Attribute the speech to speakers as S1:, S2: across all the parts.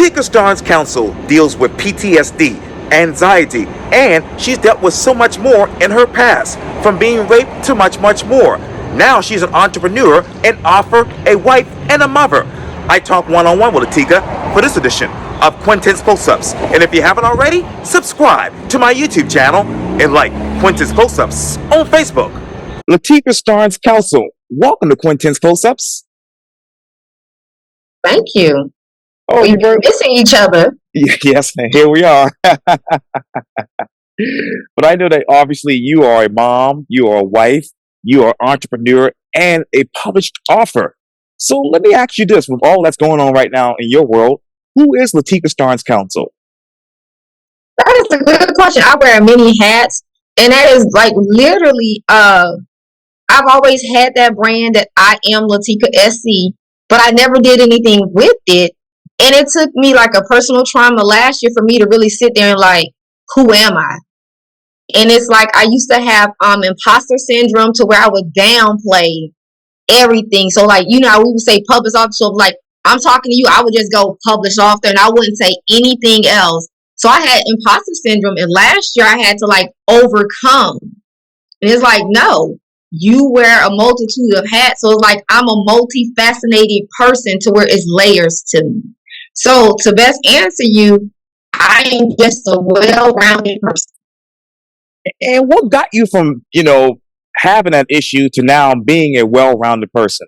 S1: Lateka Starnes-Council deals with PTSD, anxiety, and she's dealt with so much more in her past, from being raped to much, much more. Now she's an entrepreneur, an author, a wife, and a mother. I talk one-on-one with Lateka for this edition of Quintin's Close-Ups. And if you haven't already, subscribe to my YouTube channel and like Quintin's Close-Ups on Facebook. Lateka Starnes-Council, welcome to Quintin's Close-Ups.
S2: Thank you.
S1: Oh,
S2: We were missing each other.
S1: yes, here we are. But I know that obviously you are a mom, you are a wife, you are an entrepreneur, and a published author. So let me ask you this, with all that's going on right now in your world, who is Lateka Starnes-Council?
S2: That is a good question. I wear many hats, and that is like literally, I've always had that brand that I am Lateka SC, but I never did anything with it. And it took me like a personal trauma last year for me to really sit there and like, who am I? And it's like I used to have imposter syndrome to where I would downplay everything. So like, you know, we would say publish author. So like I'm talking to you, I would just go publish author and I wouldn't say anything else. So I had imposter syndrome, and last year I had to like overcome. And it's like, no, you wear a multitude of hats. So it's like I'm a multifaceted person to where it's layers to me. So to best answer you, I am just a well-rounded person.
S1: And what got you from, having that issue to now being a well-rounded person?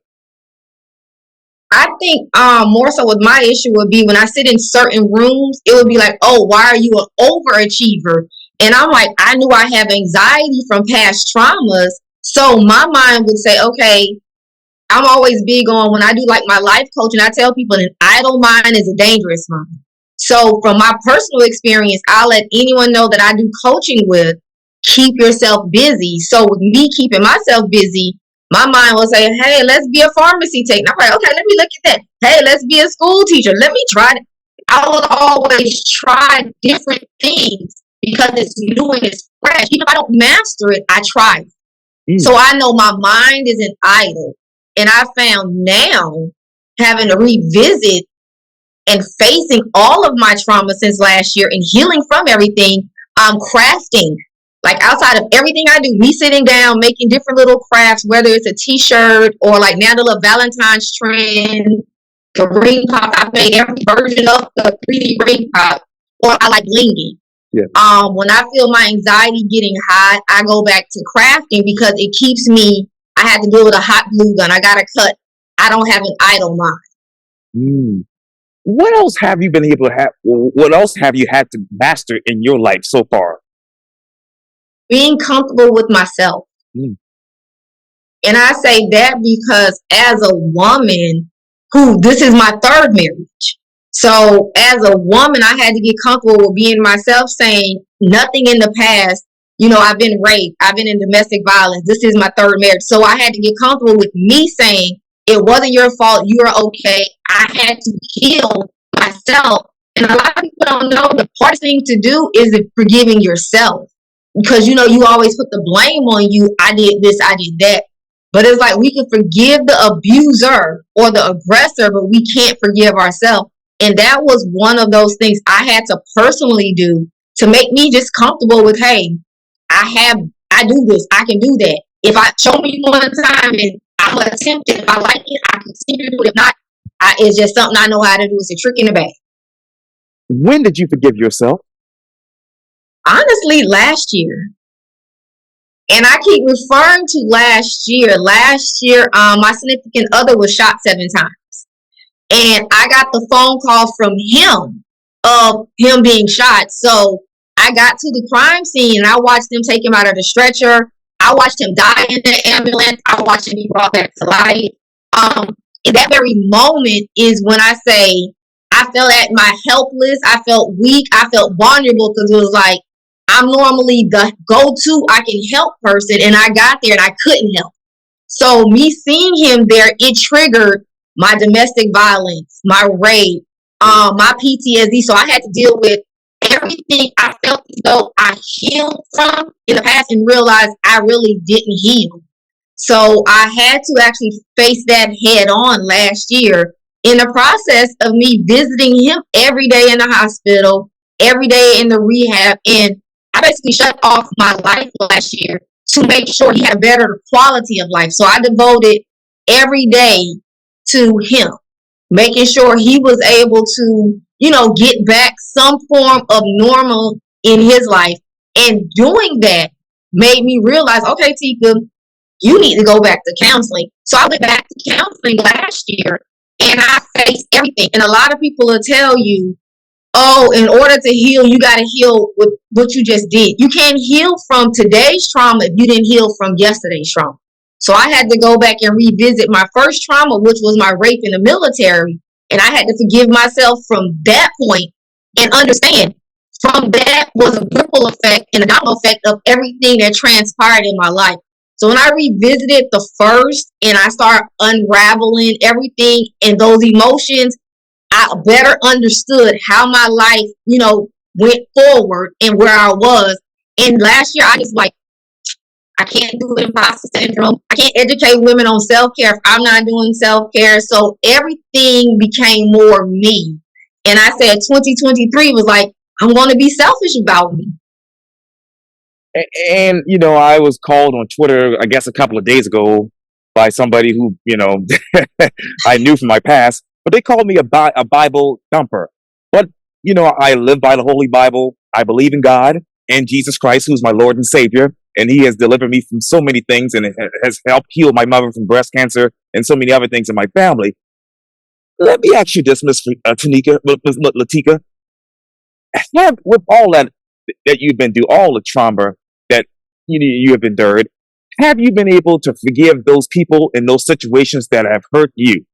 S2: I think more so with my issue would be when I sit in certain rooms, it would be like, oh, why are you an overachiever? And I'm like, I knew I have anxiety from past traumas. So my mind would say, okay, I'm always big on when I do like my life coaching, I tell people an idle mind is a dangerous mind. So from my personal experience, I'll let anyone know that I do coaching with, keep yourself busy. So with me keeping myself busy, my mind will say, hey, let's be a pharmacy tech. And I'm like, okay, let me look at that. Hey, let's be a school teacher. Let me try it. I will always try different things because it's new and it's fresh. Even if I don't master it, I try. So I know my mind isn't idle. And I found now, having to revisit and facing all of my trauma since last year and healing from everything, I'm crafting. Like outside of everything I do, me sitting down, making different little crafts, whether it's a t-shirt or like now the little Valentine's trend, the ring pop, I've made every version of the 3D ring pop, or I like blinging.
S1: Yeah.
S2: When I feel my anxiety getting high, I go back to crafting because it keeps me. I had to deal with a hot glue gun. I got to cut. I don't have an idle mind.
S1: What else have you been able to have? What else have you had to master in your life so far?
S2: Being comfortable with myself. And I say that because as a woman this is my third marriage. So as a woman, I had to get comfortable with being myself, saying nothing in the past. I've been raped. I've been in domestic violence. This is my third marriage. So I had to get comfortable with me saying it wasn't your fault. You are okay. I had to heal myself. And a lot of people don't know the hardest thing to do is forgiving yourself. Because, you always put the blame on you. I did this, I did that. But it's like we can forgive the abuser or the aggressor, but we can't forgive ourselves. And that was one of those things I had to personally do to make me just comfortable with, hey, I do this, I can do that. If I show me one time and I'm going to attempt it, if I like it, I continue to do it. If not, it's just something I know how to do. It's a trick in the bag.
S1: When did you forgive yourself?
S2: Honestly, last year. And I keep referring to last year. Last year, my significant other was shot 7 times. And I got the phone call from him of him being shot. So I got to the crime scene and I watched them take him out of the stretcher. I watched him die in the ambulance. I watched him be brought back to life. In that very moment is when I say I felt at my helpless. I felt weak. I felt vulnerable because it was like I'm normally the go-to I can help person, and I got there and I couldn't help. So me seeing him there, it triggered my domestic violence, my rape, my PTSD. So I had to deal with everything I felt as though I healed from in the past and realized I really didn't heal. So I had to actually face that head on last year in the process of me visiting him every day in the hospital, every day in the rehab, and I basically shut off my life last year to make sure he had a better quality of life. So I devoted every day to him, making sure he was able to, get back some form of normal in his life. And doing that made me realize, okay, Tika, you need to go back to counseling. So I went back to counseling last year and I faced everything. And a lot of people will tell you, oh, in order to heal, you got to heal with what you just did. You can't heal from today's trauma if you didn't heal from yesterday's trauma. So I had to go back and revisit my first trauma, which was my rape in the military. And I had to forgive myself from that point and understand from that was a ripple effect and a domino effect of everything that transpired in my life. So when I revisited the first and I start unraveling everything and those emotions, I better understood how my life, went forward and where I was. And last year, I was like, I can't do imposter syndrome. I can't educate women on self-care if I'm not doing self-care. So everything became more me. And I said 2023 was like, I'm going to be selfish about me.
S1: And I was called on Twitter, I guess a couple of days ago, by somebody who, I knew from my past, but they called me a Bible dumper. But, I live by the Holy Bible. I believe in God and Jesus Christ, who's my Lord and Savior. And he has delivered me from so many things and has helped heal my mother from breast cancer and so many other things in my family. Let me ask you this, Miss Lateka. With all that you've been through, all the trauma that you have endured, have you been able to forgive those people in those situations that have hurt you?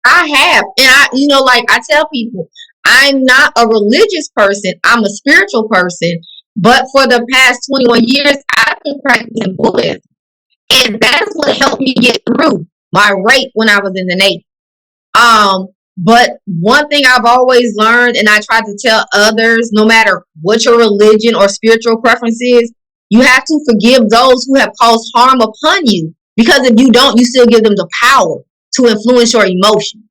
S2: I have. And like I tell people, I'm not a religious person. I'm a spiritual person. But for the past 21 years, I've been practicing Buddhism. And that's what helped me get through my rape when I was in the Navy. But one thing I've always learned, and I try to tell others, no matter what your religion or spiritual preference is, you have to forgive those who have caused harm upon you. Because if you don't, you still give them the power to influence your emotions.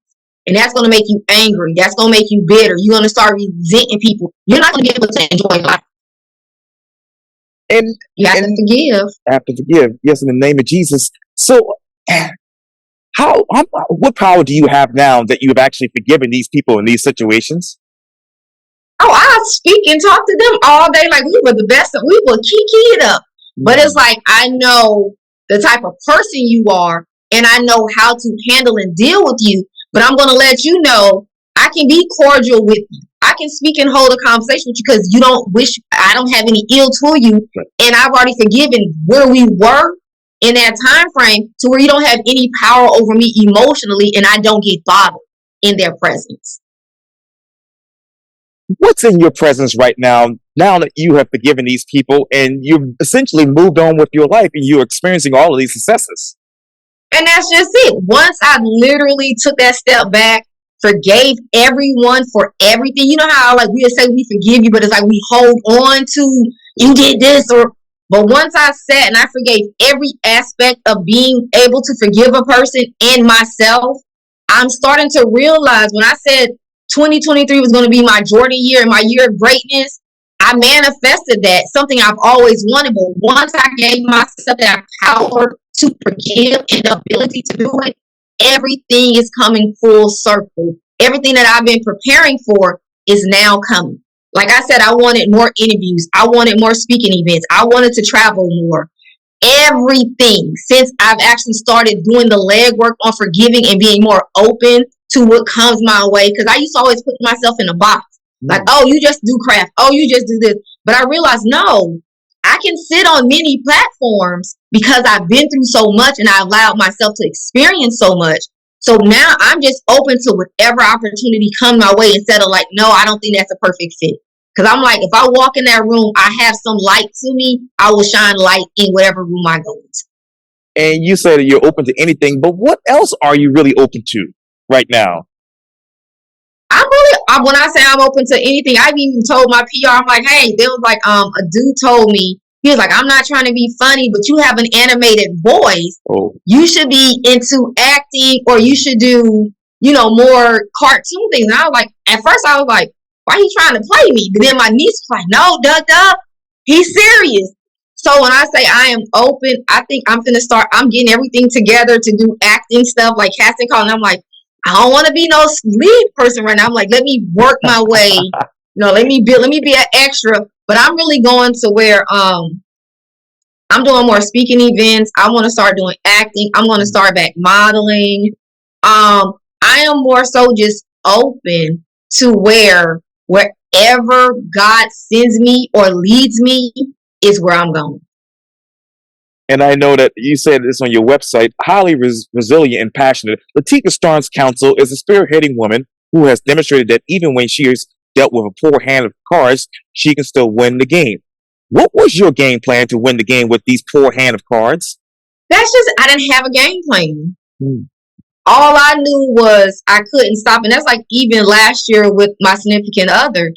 S2: And that's going to make you angry. That's going to make you bitter. You're going to start resenting people. You're not going to be able to enjoy life.
S1: And
S2: you have to forgive.
S1: Have to forgive. Yes, in the name of Jesus. So, what power do you have now that you have actually forgiven these people in these situations?
S2: Oh, I speak and talk to them all day like we were the best. We will kiki it up. But it's like I know the type of person you are, and I know how to handle and deal with you. But I'm going to let you know I can be cordial with you. I can speak and hold a conversation with you because you don't wish I don't have any ill to you, and I've already forgiven where we were in that time frame to where you don't have any power over me emotionally, and I don't get bothered in their presence.
S1: What's in your presence right now that you have forgiven these people and you've essentially moved on with your life and you're experiencing all of these successes?
S2: And that's just it. Once I literally took that step back, forgave everyone for everything. You know how like we say we forgive you, but it's like we hold on to you did this but once I sat and I forgave every aspect of being able to forgive a person and myself, I'm starting to realize when I said 2023 was going to be my Jordan year and my year of greatness, I manifested that, something I've always wanted. But once I gave myself that power to forgive and the ability to do it, everything is coming full circle. Everything that I've been preparing for is now coming. Like I said, I wanted more interviews. I wanted more speaking events. I wanted to travel more. Everything since I've actually started doing the legwork on forgiving and being more open to what comes my way. Because I used to always put myself in a box. Like, oh, you just do craft. Oh, you just do this. But I realized, no, I can sit on many platforms because I've been through so much and I allowed myself to experience so much. So now I'm just open to whatever opportunity comes my way instead of like, no, I don't think that's a perfect fit. Because I'm like, if I walk in that room, I have some light to me, I will shine light in whatever room I go into.
S1: And you said that you're open to anything, but what else are you really open to right now?
S2: When I say I'm open to anything, I've even told my PR, I'm like, hey, there was like a dude told me, he was like, I'm not trying to be funny, but you have an animated voice. Oh. You should be into acting, or you should do more cartoon things. And I was like, at first I was like, why he trying to play me? But then my niece was like, no, duck, he's serious. So when I say I am open, I think I'm getting everything together to do acting stuff like casting call. And I'm like, I don't want to be no lead person right now. I'm like, let me work my way. Let me be an extra. But I'm really going to where I'm doing more speaking events. I want to start doing acting. I'm going to start back modeling. I am more so just open to wherever God sends me or leads me is where I'm going.
S1: And I know that you said this on your website, highly resilient and passionate. Lateka Starnes-Council is a spearheading woman who has demonstrated that even when she has dealt with a poor hand of cards, she can still win the game. What was your game plan to win the game with these poor hand of cards?
S2: That's just, I didn't have a game plan. All I knew was I couldn't stop. And that's like even last year with my significant other.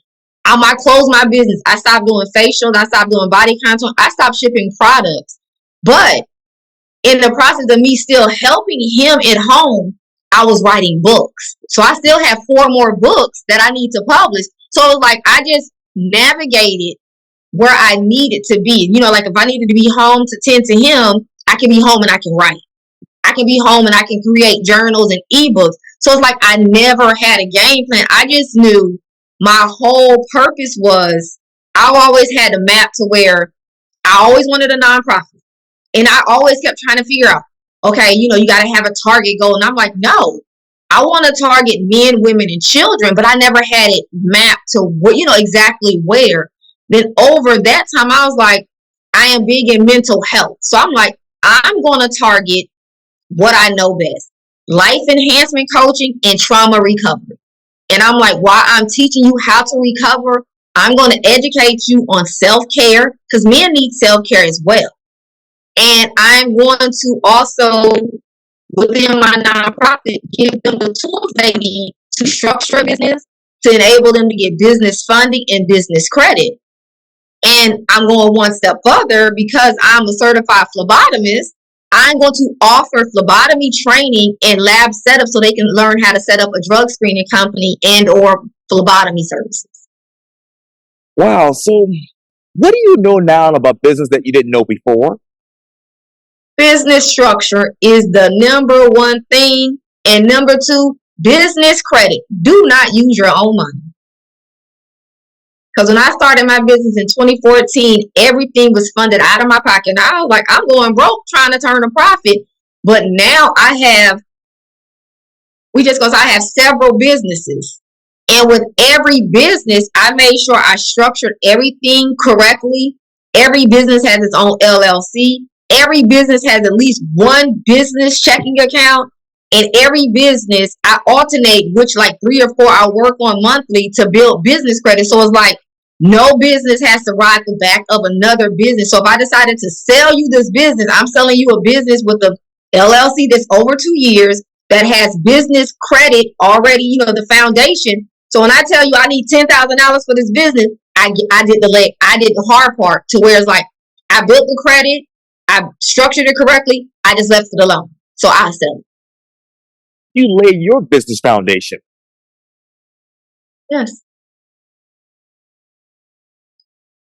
S2: I closed my business. I stopped doing facials. I stopped doing body contour. I stopped shipping products. But in the process of me still helping him at home, I was writing books. So I still have 4 more books that I need to publish. So it was like I just navigated where I needed to be. Like if I needed to be home to tend to him, I can be home and I can write. I can be home and I can create journals and ebooks. So it's like I never had a game plan. I just knew my whole purpose was I've always had a map to where I always wanted a nonprofit. And I always kept trying to figure out, okay, you got to have a target goal. And I'm like, no, I want to target men, women, and children, but I never had it mapped to exactly where. Then over that time, I was like, I am big in mental health. So I'm like, I'm going to target what I know best: life enhancement coaching and trauma recovery. And I'm like, while I'm teaching you how to recover, I'm going to educate you on self-care because men need self-care as well. And I'm going to also, within my nonprofit, give them the tools they need to structure a business, to enable them to get business funding and business credit. And I'm going one step further because I'm a certified phlebotomist. I'm going to offer phlebotomy training and lab setup so they can learn how to set up a drug screening company and or phlebotomy services.
S1: Wow. So what do you know now about business that you didn't know before?
S2: Business structure is the number one thing. And number 2, business credit. Do not use your own money. Because when I started my business in 2014, everything was funded out of my pocket. And I was like, I'm going broke trying to turn a profit. But now I have several businesses. And with every business, I made sure I structured everything correctly. Every business has its own LLC. Every business has at least one business checking account. And every business, I alternate which like 3 or 4 I work on monthly to build business credit. So it's like no business has to ride the back of another business. So if I decided to sell you this business, I'm selling you a business with a LLC that's over 2 years that has business credit already, the foundation. So when I tell you I need $10,000 for this business, I did the hard part to where it's like I built the credit, I structured it correctly, I just left it alone. So I sell it.
S1: You lay your business foundation.
S2: Yes.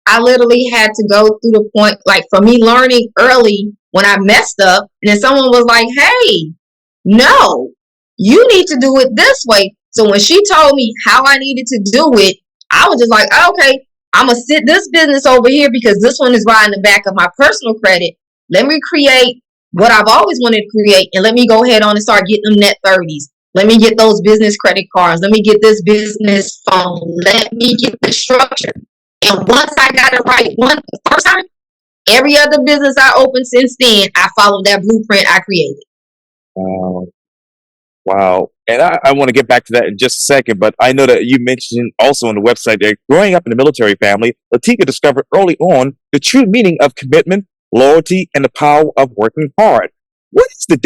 S2: I literally had to go through the point, like for me learning early when I messed up, and then someone was like, hey, no, you need to do it this way. So when she told me how I needed to do it, I was just like, okay, I'm going to sit this business over here because this one is riding the back of my personal credit. Let me create what I've always wanted to create, and let me go ahead on and start getting them net 30s. Let me get those business credit cards. Let me get this business phone. Let me get the structure. And once I got it right the first time, every other business I opened since then, I followed that blueprint I created.
S1: Wow. And I want to get back to that in just a second, but I know that you mentioned also on the website that growing up in a military family, Lateka discovered early on the true meaning of commitment, loyalty, and the power of working hard. What is the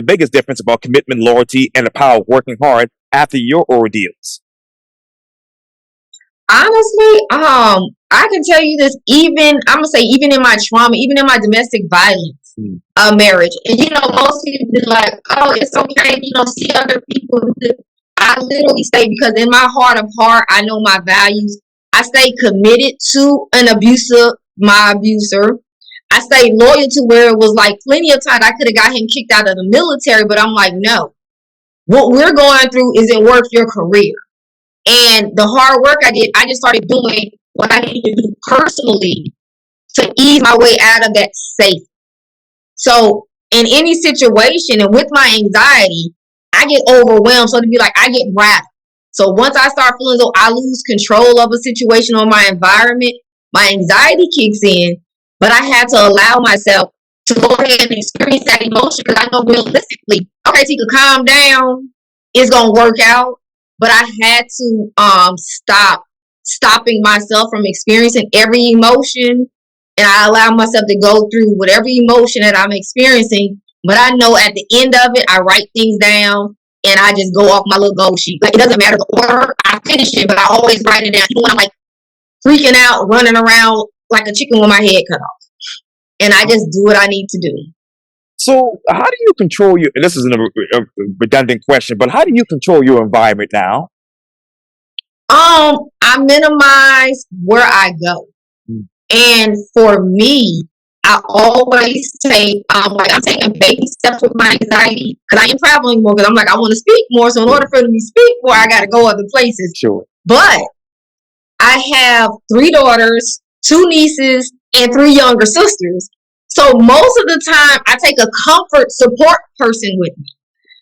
S1: biggest difference about commitment, loyalty, and the power of working hard after your ordeals?
S2: Honestly, I can tell you this, even in my trauma, even in my domestic violence,
S1: Mm.
S2: a marriage. And most people be like, oh, it's okay, see other people. I literally stay, because in my heart of heart, I know my values. I stay committed to my abuser. I stayed loyal to where it was like plenty of times I could have got him kicked out of the military, but I'm like, no, what we're going through isn't worth your career. And the hard work I did, I just started doing what I needed to do personally to ease my way out of that safe. So in any situation, and with my anxiety, I get overwhelmed. So to be like, I get rattled. So once I start feeling as though I lose control of a situation or my environment, my anxiety kicks in. But I had to allow myself to go ahead and experience that emotion, because I know realistically, okay, Tika, calm down. It's gonna work out. But I had to stopping myself from experiencing every emotion, and I allow myself to go through whatever emotion that I'm experiencing. But I know at the end of it, I write things down and I just go off my little goal sheet. Like, it doesn't matter the order, I finish it, but I always write it down. Even when I'm like freaking out, running around like a chicken with my head cut off. And I just do what I need to do.
S1: So, how do you control your? And this is a redundant question, but how do you control your environment now?
S2: I minimize where I go. And for me, I always take like, I'm taking baby steps with my anxiety, because I am traveling more, because I'm like, I want to speak more. So in order for me to speak more, I got to go other places.
S1: Sure.
S2: But I have 3 daughters, 2 nieces, and 3 younger sisters. So most of the time, I take a comfort support person with me.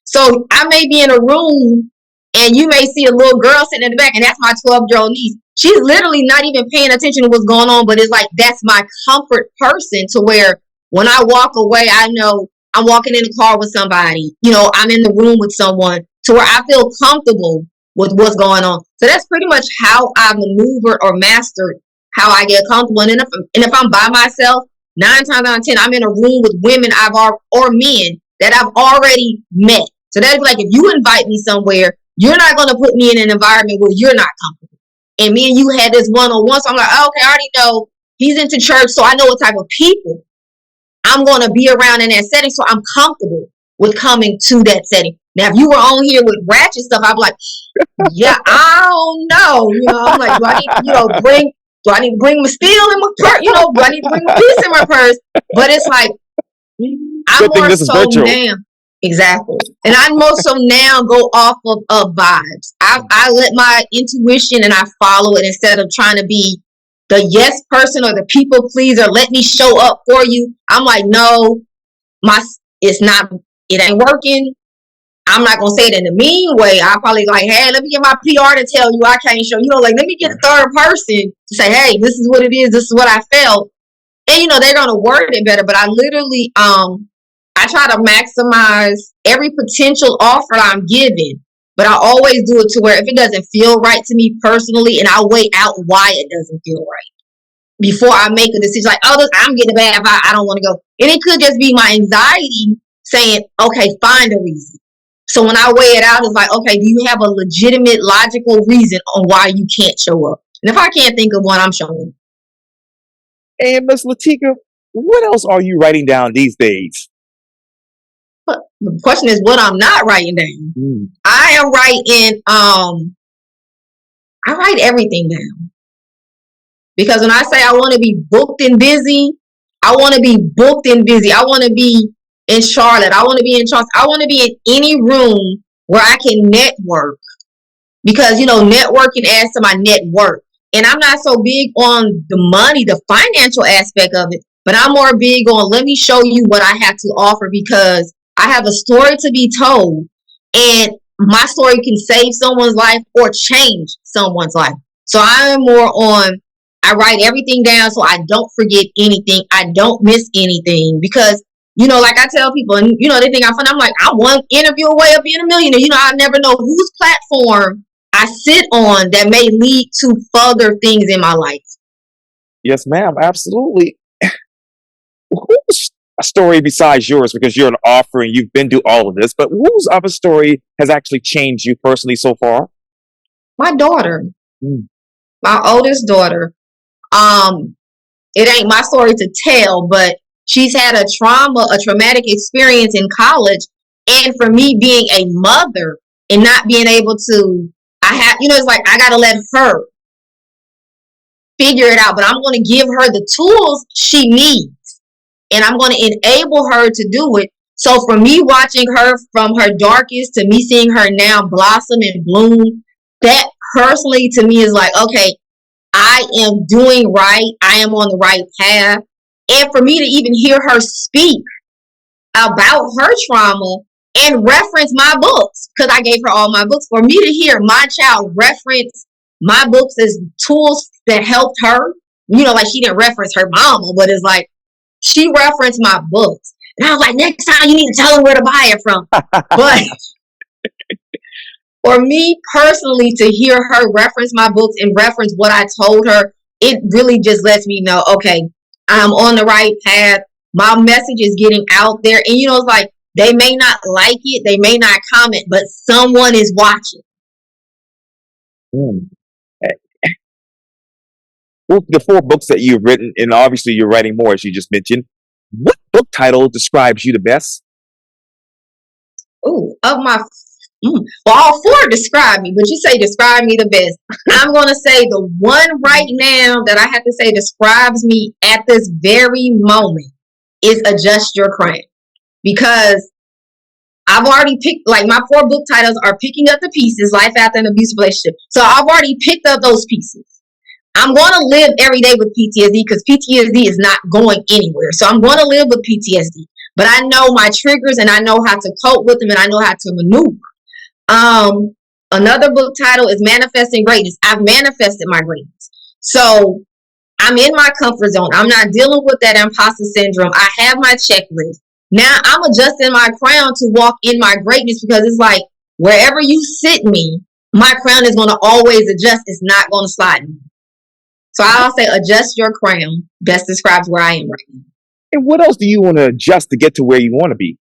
S2: So I may be in a room and you may see a little girl sitting in the back, and that's my 12-year-old niece. She's literally not even paying attention to what's going on, but it's like, that's my comfort person, to where when I walk away, I know I'm walking in the car with somebody. I'm in the room with someone, to where I feel comfortable with what's going on. So that's pretty much how I maneuver or master how I get comfortable. And if I'm by myself, 9 times out of 10, I'm in a room with women or men that I've already met. So that's like, if you invite me somewhere, you're not going to put me in an environment where you're not comfortable. And me and you had this one-on-one, so I'm like, oh, okay, I already know he's into church, so I know what type of people I'm going to be around in that setting, so I'm comfortable with coming to that setting. Now, if you were on here with ratchet stuff, I'd be like, yeah, I don't know. I'm like, do I need to bring my steel in my purse? Do I need to bring my piece in my purse? But it's like, I'm more so now. Exactly. And I more so now go off of vibes. I let my intuition, and I follow it, instead of trying to be the yes person or the people pleaser. Let me show up for you. I'm like, no, it ain't working. I'm not gonna say it in a mean way. I'll probably like, hey, let me get my PR to tell you I can't show. Like, let me get a third person to say, hey, this is what it is. This is what I felt. And they're gonna word it better. But I literally I try to maximize every potential offer I'm given, but I always do it to where, if it doesn't feel right to me personally, and I'll weigh out why it doesn't feel right before I make a decision. Like, oh, I'm getting a bad vibe, I don't want to go. And it could just be my anxiety saying, okay, find a reason. So when I weigh it out, it's like, okay, do you have a legitimate, logical reason on why you can't show up? And if I can't think of one, I'm showing.
S1: And Miss Lateka, what else are you writing down these days?
S2: The question is what I'm not writing down. I am writing, I write everything down. Because when I say I want to be booked and busy, I want to be booked and busy. I want to be in Charlotte. I want to be in Charlotte. I want to be in any room where I can network. Because, networking adds to my net worth. And I'm not so big on the money, the financial aspect of it, but I'm more big on, let me show you what I have to offer, because I have a story to be told, and my story can save someone's life or change someone's life. So I am more on, I write everything down so I don't forget anything. I don't miss anything, because, like I tell people, and, they think I'm fun. I'm like, I'm one interview away of being a millionaire. I never know whose platform I sit on that may lead to further things in my life.
S1: Yes, ma'am. Absolutely. Whose story besides yours, because you're an author and you've been through all of this, but whose other story has actually changed you personally so far?
S2: My daughter. My oldest daughter. It ain't my story to tell, but She's had a traumatic experience in college. And for me being a mother and not being able to, it's like I got to let her figure it out, but I'm going to give her the tools she needs and I'm going to enable her to do it. So for me watching her from her darkest to me seeing her now blossom and bloom, that personally to me is like, okay, I am doing right. I am on the right path. And for me to even hear her speak about her trauma and reference my books, because I gave her all my books, for me to hear my child reference my books as tools that helped her, like she didn't reference her mama, but it's like she referenced my books. And I was like, next time you need to tell her where to buy it from. But for me personally, to hear her reference my books and reference what I told her, it really just lets me know, okay, I'm on the right path. My message is getting out there. And it's like, they may not like it, they may not comment, but someone is watching.
S1: Well, the 4 books that you've written, and obviously you're writing more, as you just mentioned. What book title describes you the best?
S2: Ooh, well, all 4 describe me, but you say describe me the best. I'm going to say the one right now that I have to say describes me at this very moment is Adjust Your Crown. Because I've already picked, like my 4 book titles are Picking Up the Pieces, Life After an Abusive Relationship. So I've already picked up those pieces. I'm going to live every day with PTSD because PTSD is not going anywhere. So I'm going to live with PTSD. But I know my triggers and I know how to cope with them and I know how to maneuver. Another book title is Manifesting Greatness. I've manifested my greatness. So I'm in my comfort zone. I'm not dealing with that imposter syndrome. I have my checklist. Now I'm adjusting my crown to walk in my greatness because it's like wherever you sit me, my crown is going to always adjust. It's not going to slide me. So I'll say Adjust Your Crown best describes where I am right now.
S1: And what else do you want to adjust to get to where you want to be?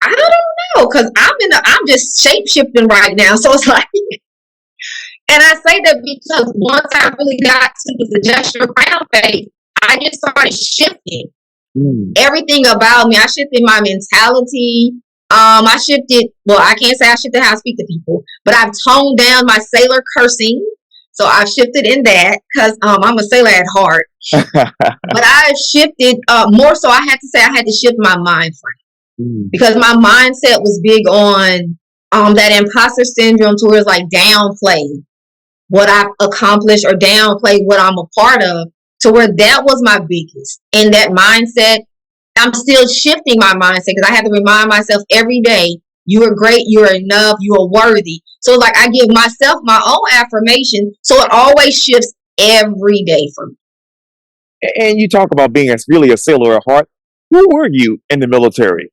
S2: I don't know, because I'm just shape shifting right now. So it's like, and I say that because once I really got to the Adjust Your Crown phase, I just started shifting everything about me. I shifted my mentality. I shifted, well, I can't say I shifted how I speak to people, but I've toned down my sailor cursing. So I've shifted in that because I'm a sailor at heart. But I've shifted more so I had to shift my mind frame. Because my mindset was big on that imposter syndrome towards like downplay what I've accomplished or downplay what I'm a part of, to where that was my biggest. And that mindset, I'm still shifting my mindset because I have to remind myself every day, you are great, you are enough, you are worthy. So like I give myself my own affirmation, so it always shifts every day for me.
S1: And you talk about being really a sailor at heart. Who were you in the military?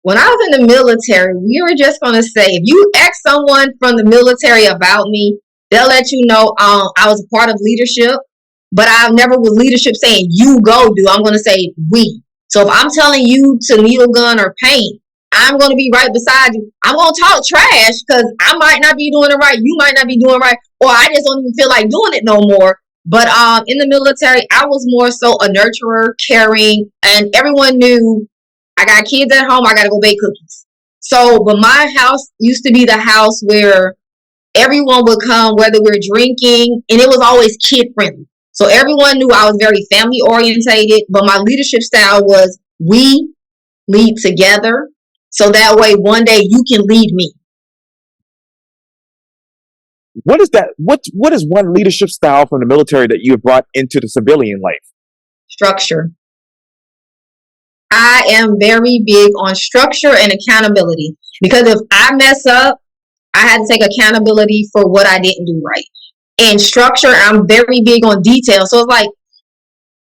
S2: When I was in the military, we were just going to say, if you ask someone from the military about me, they'll let you know I was a part of leadership, but I never was leadership saying, you go do. I'm going to say we. So if I'm telling you to needle gun or paint, I'm going to be right beside you. I'm going to talk trash because I might not be doing it right. You might not be doing it right. Or I just don't even feel like doing it no more. But in the military, I was more so a nurturer, caring, and everyone knew I got kids at home. I got to go bake cookies. So, but my house used to be the house where everyone would come, whether we're drinking, and it was always kid friendly. So everyone knew I was very family orientated, but my leadership style was we lead together. So that way one day you can lead me.
S1: What is that? What is one leadership style from the military that you have brought into the civilian life?
S2: Structure. I am very big on structure and accountability, because if I mess up, I had to take accountability for what I didn't do right. And structure, I'm very big on detail. So it's like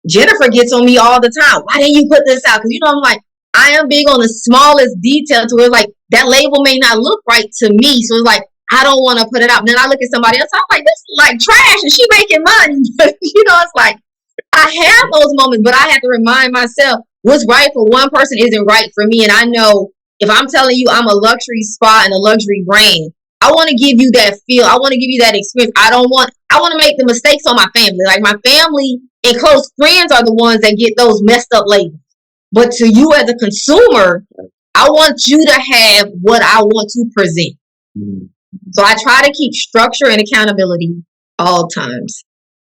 S2: Jennifer gets on me all the time. Why didn't you put this out? Because I'm like, I am big on the smallest detail to where it's like that label may not look right to me. So it's like, I don't want to put it out. And then I look at somebody else, I'm like, this is like trash and she making money. But it's like, I have those moments, but I have to remind myself what's right for one person isn't right for me. And I know if I'm telling you I'm a luxury spa and a luxury brand, I want to give you that feel. I want to give you that experience. I want to make the mistakes on my family. Like my family and close friends are the ones that get those messed up labels. But to you as a consumer, I want you to have what I want to present. So I try to keep structure and accountability all times.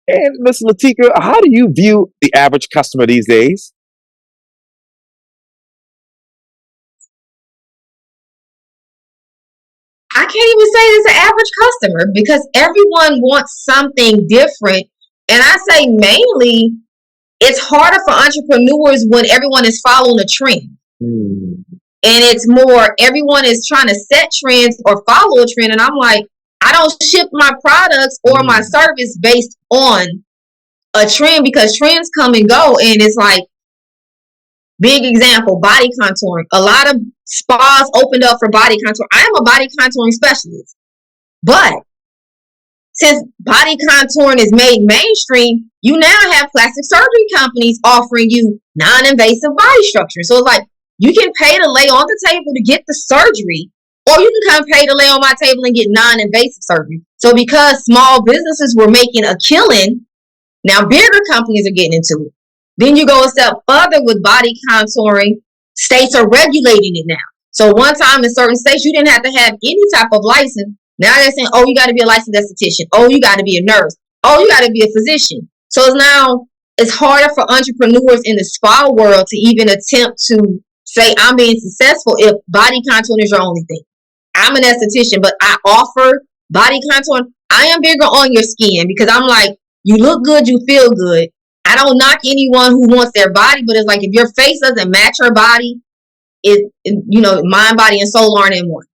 S1: And Miss Lateka, how do you view the average customer these days?
S2: I can't even say it's an average customer because everyone wants something different. And I say mainly it's harder for entrepreneurs when everyone is following a trend. And it's more everyone is trying to set trends or follow a trend. And I'm like, I don't ship my products or my service based on a trend because trends come and go. And it's like, big example, body contouring. A lot of spas opened up for body contouring. I am a body contouring specialist. But since body contouring is made mainstream, you now have plastic surgery companies offering you non-invasive body structure. So it's like, you can pay to lay on the table to get the surgery, or you can come pay to lay on my table and get non-invasive surgery. So because small businesses were making a killing, now bigger companies are getting into it. Then you go a step further with body contouring. States are regulating it now. So one time in certain states, you didn't have to have any type of license. Now they're saying, oh, you got to be a licensed esthetician. Oh, you got to be a nurse. Oh, you got to be a physician. So it's harder for entrepreneurs in the spa world to even attempt to say I'm being successful if body contouring is your only thing. I'm an esthetician, but I offer body contouring. I am bigger on your skin because I'm like, you look good, you feel good. I don't knock anyone who wants their body, but it's like if your face doesn't match your body, mind, body, and soul aren't in one.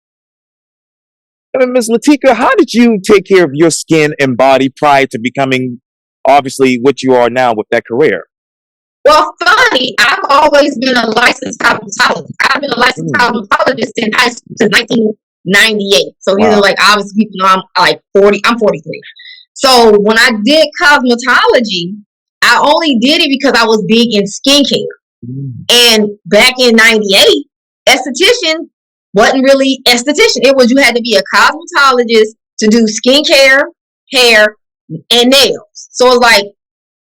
S1: And Ms. Lateka, how did you take care of your skin and body prior to becoming obviously what you are now with that career?
S2: Well, funny, I've always been a licensed cosmetologist. I've been a licensed cosmetologist in high school since 1998. So these are like, obviously people know I'm like 40, I'm 43. So when I did cosmetology, I only did it because I was big in skincare. And back in 98, esthetician wasn't really esthetician. It was you had to be a cosmetologist to do skincare, hair, and nails. So it's like,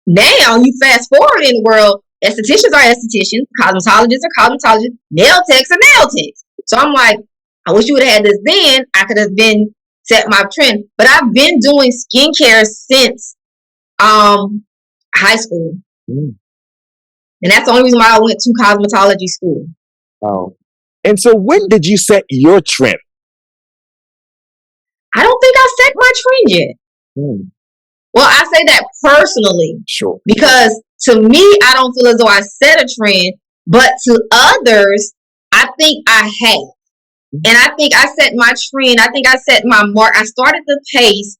S2: now you fast forward in the world, estheticians are estheticians, cosmetologists are cosmetologists, nail techs are nail techs. So I'm like, I wish you would have had this then. I could have been set my trend. But I've been doing skincare since high school. And that's the only reason why I went to cosmetology school.
S1: Oh. And so when did you set your trend?
S2: I don't think I set my trend yet. Well, I say that personally.
S1: Sure.
S2: Because to me, I don't feel as though I set a trend, but to others, I think I have. And I think I set my trend. I think I set my mark. I started the pace.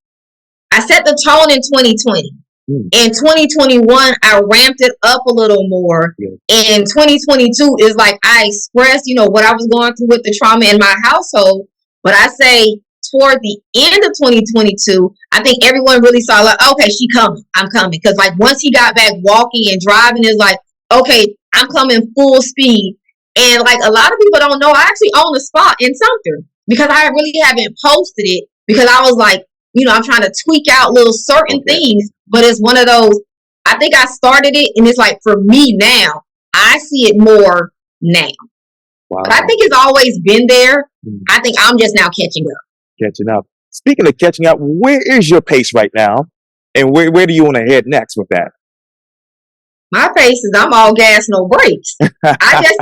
S2: I set the tone in 2020. In 2021, I ramped it up a little more. In 2022 is like I expressed, what I was going through with the trauma in my household. But I say toward the end of 2022, I think everyone really saw like, okay, she coming. I'm coming. Because like once he got back walking and driving, it's like, okay, I'm coming full speed. And like a lot of people don't know, I actually own a spot in Sumter because I really haven't posted it because I was like, I'm trying to tweak out little certain things, but it's one of those, I think I started it and it's like for me now, I see it more now. Wow. But I think it's always been there. I think I'm just now catching up.
S1: Catching up. Speaking of catching up, where is your pace right now? And where do you want to head next with that?
S2: My pace is I'm all gas, no brakes. I just,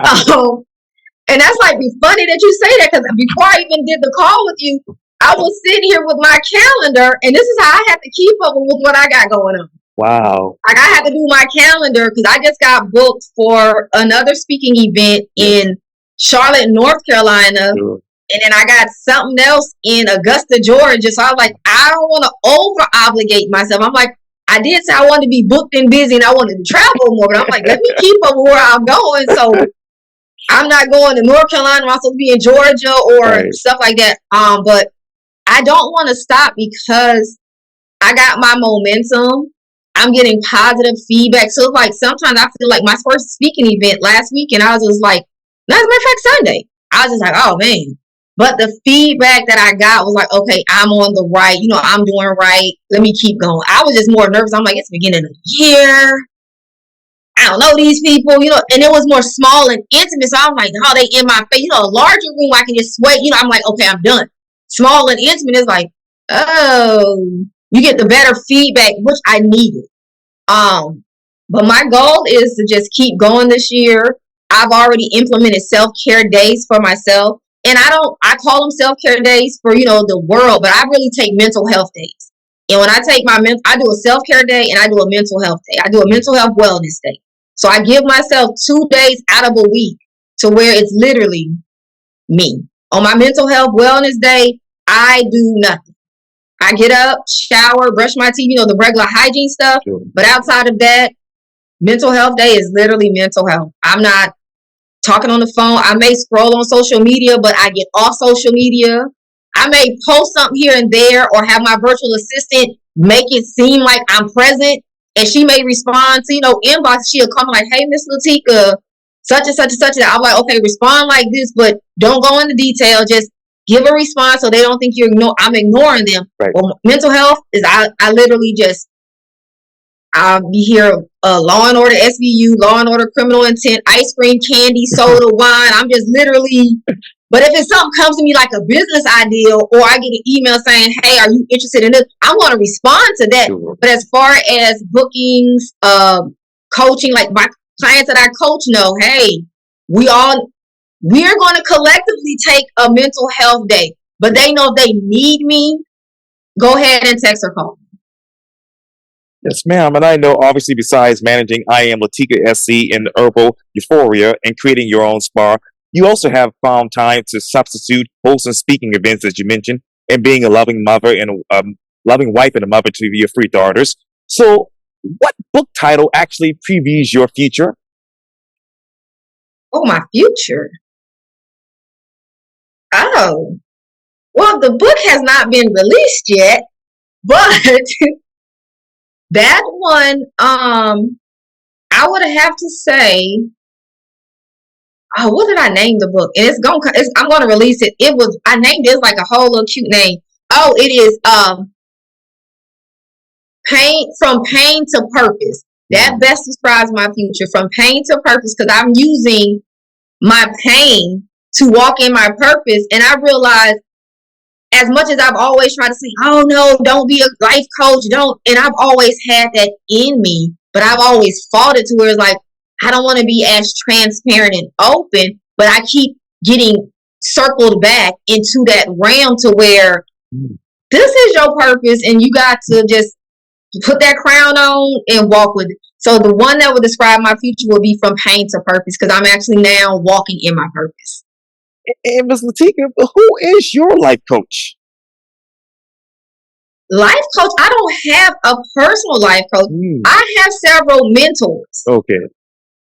S2: and that's like be funny that you say that because before I even did the call with you, I was sitting here with my calendar, and this is how I have to keep up with what I got going on.
S1: Wow.
S2: Like I had to do my calendar because I just got booked for another speaking event in Charlotte, North Carolina. And then I got something else in Augusta, Georgia. So I was like, I don't want to over obligate myself. I'm like, I did say I wanted to be booked and busy and I wanted to travel more, but I'm like, let me keep up with where I'm going. So I'm not going to North Carolina. I'm also be in Georgia or stuff like that. But I don't want to stop because I got my momentum. I'm getting positive feedback. So it's like sometimes I feel like my first speaking event last week, and I was just like, as a matter of fact, Sunday, I was just like, oh man, But the feedback that I got was like, okay, I'm on the right, I'm doing right. Let me keep going. I was just more nervous. I'm like, it's the beginning of the year. I don't know these people, and it was more small and intimate. So I'm like, oh, they in my face. A larger room, I can just sway. I'm like, okay, I'm done. Small and intimate is like, oh, you get the better feedback, which I needed. But my goal is to just keep going this year. I've already implemented self-care days for myself. And I call them self-care days for, the world, but I really take mental health days. And when I take I do a self-care day and I do a mental health day. I do a mental health wellness day. So I give myself 2 days out of a week to where it's literally me. On my mental health wellness day, I do nothing. I get up, shower, brush my teeth, the regular hygiene stuff.
S1: Sure.
S2: But outside of that, mental health day is literally mental health. I'm not talking on the phone. I may scroll on social media, but I get off social media. I may post something here and there or have my virtual assistant make it seem like I'm present. And she may respond to, inbox. She'll come like, hey, Miss Lateka, such and such and such. And I'm like, okay, respond like this, but don't go into detail. Just give a response so they don't think I'm ignoring them.
S1: Right.
S2: Well, mental health is I literally just, I'll be here, Law and Order SVU, Law and Order Criminal Intent, ice cream, candy, soda, wine. I'm just literally, but if it's something comes to me like a business idea or I get an email saying, hey, are you interested in this? I'm going to respond to that.
S1: Sure.
S2: But as far as bookings, coaching, like my clients that I coach know, hey, we are going to collectively take a mental health day, but they know if they need me, go ahead and text or call.
S1: Yes, ma'am. And I know, obviously, besides managing I Am Lateka SC in the Herbal Euphoria and creating your own spa, you also have found time to substitute hosting speaking events, as you mentioned, and being a loving mother and loving wife and a mother to your 3 daughters. So, what book title actually previews your future?
S2: Oh, my future. Oh, well, the book has not been released yet, but that one, I would have to say, what did I name the book? And I'm going to release it. I named it like a whole little cute name. Oh, it is, From Pain to Purpose. That best describes my future, from pain to purpose, because I'm using my pain to walk in my purpose. And I realized, as much as I've always tried to say, oh no, don't be a life coach, and I've always had that in me, but I've always fought it to where it's like, I don't want to be as transparent and open, but I keep getting circled back into that realm to where this is your purpose and you got to just put that crown on and walk with it. So the one that would describe my future would be From Pain to Purpose, because I'm actually now walking in my purpose.
S1: And Ms. Lateka, who is your life coach?
S2: Life coach? I don't have a personal life coach. I have several mentors.
S1: Okay.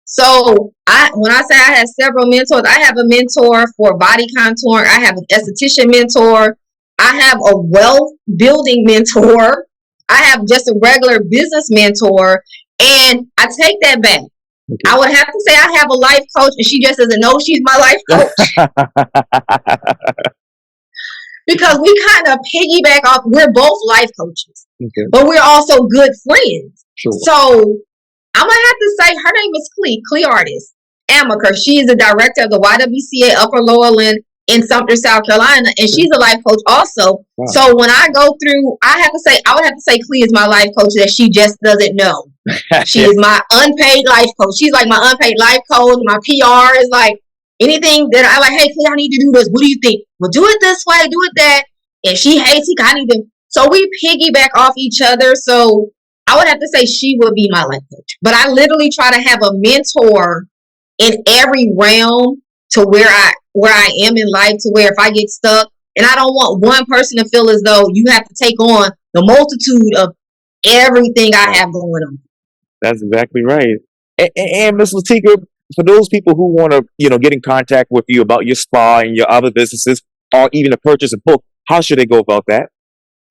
S2: So when I say I have several mentors, I have a mentor for body contouring. I have an esthetician mentor. I have a wealth building mentor. I have just a regular business mentor. And I take that back. Okay. I would have to say I have a life coach, and she just doesn't know she's my life coach. Because we kind of piggyback off. We're both life coaches, okay, but we're also good friends. Sure. So I'm going to have to say her name is Clee Artist Amaker. She is the director of the YWCA Upper Lowland in Sumter, South Carolina, and she's a life coach also. Wow. So when I go through, I would have to say Clee is my life coach that she just doesn't know. She is my unpaid life coach. She's like my unpaid life coach. My PR is like anything that I like, hey, Clee, I need to do this. What do you think? Well, do it this way, do it that. And she hates it. I need to. So we piggyback off each other. So I would have to say she would be my life coach. But I literally try to have a mentor in every realm to where I am in life, to where if I get stuck, and I don't want one person to feel as though you have to take on the multitude of everything I have going on.
S1: That's exactly right. And Ms. Lateka, for those people who want to, get in contact with you about your spa and your other businesses, or even to purchase a book, how should they go about that?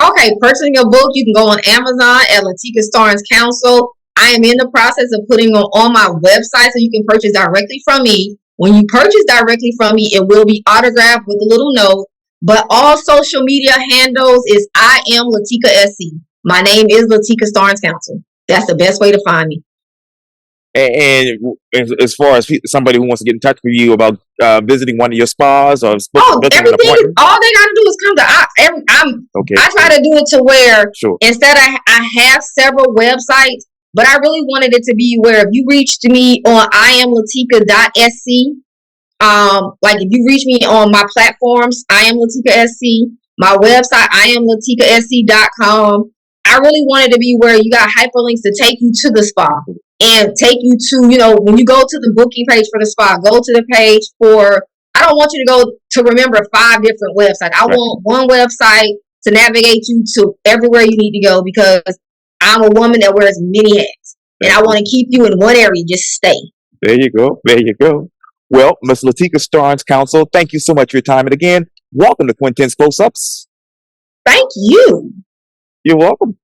S2: Okay, purchasing a book, you can go on Amazon at Lateka Starnes-Council. I am in the process of putting on my website so you can purchase directly from me. When you purchase directly from me, it will be autographed with a little note. But all social media handles is I am Lateka SC. My name is Lateka Starnes-Council. That's the best way to find me.
S1: And as far as somebody who wants to get in touch with you about visiting one of your spas or booking an appointment,
S2: all they gotta do is come to.
S1: Okay.
S2: I try to do it to where
S1: Sure.
S2: instead I have several websites, but I really wanted it to be where if you reached me on iamlateka.sc, like if you reach me on my platforms, I am Lateka SC, my website, iamlatekasc.com. I really wanted to be where you got hyperlinks to take you to the spa and take you to, when you go to the booking page for the spa, go to the page for, I don't want you to go to remember 5 different websites. I want one website to navigate you to everywhere you need to go, because I'm a woman that wears many hats and I want to keep you in one area. Just stay.
S1: There you go. There you go. Well, Ms. Lateka Starnes-Council, thank you so much for your time. And again, welcome to Quintin's Close-Ups.
S2: Thank you.
S1: You're welcome.